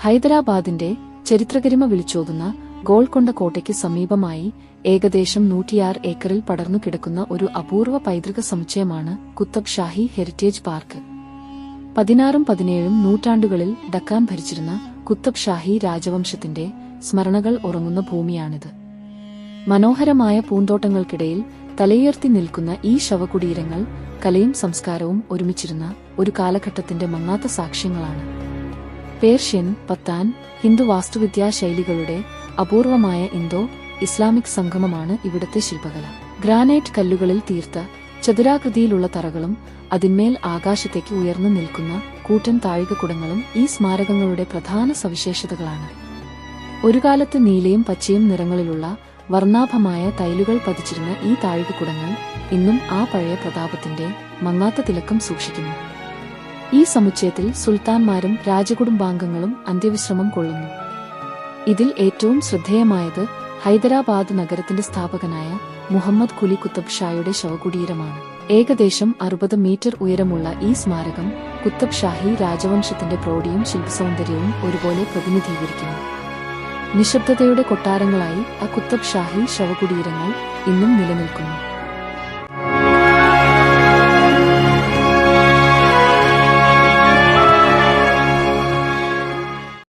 ഹൈദരാബാദിന്റെ ചരിത്രഗരിമ വിളിച്ചോതുന്ന ഗോൾക്കൊണ്ട കോട്ടയ്ക്ക് സമീപമായി ഏകദേശം 106 ഏക്കറിൽ പടർന്നു കിടക്കുന്ന ഒരു അപൂർവ പൈതൃക സമുച്ചയമാണ് കുത്തബ് ഷാഹി ഹെറിറ്റേജ് പാർക്ക്. 16ഉം 17ഉം നൂറ്റാണ്ടുകളിൽ ഡക്കാൻ ഭരിച്ചിരുന്ന കുത്തബ് ഷാഹി രാജവംശത്തിന്റെ സ്മരണകൾ ഉറങ്ങുന്ന ഭൂമിയാണിത്. മനോഹരമായ പൂന്തോട്ടങ്ങൾക്കിടയിൽ തലയുയർത്തി നിൽക്കുന്ന ഈ ശവകുടീരങ്ങൾ കലയും സംസ്കാരവും ഒരുമിച്ചിരുന്ന ഒരു കാലഘട്ടത്തിന്റെ മങ്ങാത്ത സാക്ഷ്യങ്ങളാണ്. പേർഷ്യൻ, പത്താൻ, ഹിന്ദു വാസ്തുവിദ്യാ ശൈലികളുടെ അപൂർവമായ ഇന്തോ ഇസ്ലാമിക് സംഗമമാണ് ഇവിടത്തെ ശില്പകല. ഗ്രാനൈറ്റ് കല്ലുകളിൽ തീർത്ത ചതുരാകൃതിയിലുള്ള തറകളും അതിന്മേൽ ആകാശത്തേക്ക് ഉയർന്നു നിൽക്കുന്ന കൂറ്റൻ താഴികക്കുടങ്ങളും ഈ സ്മാരകങ്ങളുടെ പ്രധാന സവിശേഷതകളാണ്. ഒരു കാലത്ത് നീലയും പച്ചയും നിറങ്ങളിലുള്ള വർണ്ണാഭമായ ടൈലുകൾ പതിച്ചിരുന്ന ഈ താഴികക്കുടങ്ങൾ ഇന്നും ആ പഴയ പ്രതാപത്തിന്റെ മങ്ങാത്ത തിലക്കം സൂക്ഷിക്കുന്നു. ഈ സമുച്ചയത്തിൽ സുൽത്താൻമാരും രാജകുടുംബാംഗങ്ങളും അന്ത്യവിശ്രമം കൊള്ളുന്നു. ഇതിൽ ഏറ്റവും ശ്രദ്ധേയമായത് ഹൈദരാബാദ് നഗരത്തിന്റെ സ്ഥാപകനായ മുഹമ്മദ് കുലി കുത്തബ് ഷായുടെ ശവകുടീരമാണ്. ഏകദേശം 60 മീറ്റർ ഉയരമുള്ള ഈ സ്മാരകം കുത്തബ് ഷാഹി രാജവംശത്തിന്റെ പ്രൗഢിയും ശില്പസൗന്ദര്യവും ഒരുപോലെ പ്രതിനിധീകരിക്കുന്നു. നിശബ്ദതയുടെ കൊട്ടാരങ്ങളായി ആ കുത്തബ് ഷാഹി ശവകുടീരങ്ങൾ ഇന്നും നിലനിൽക്കുന്നു.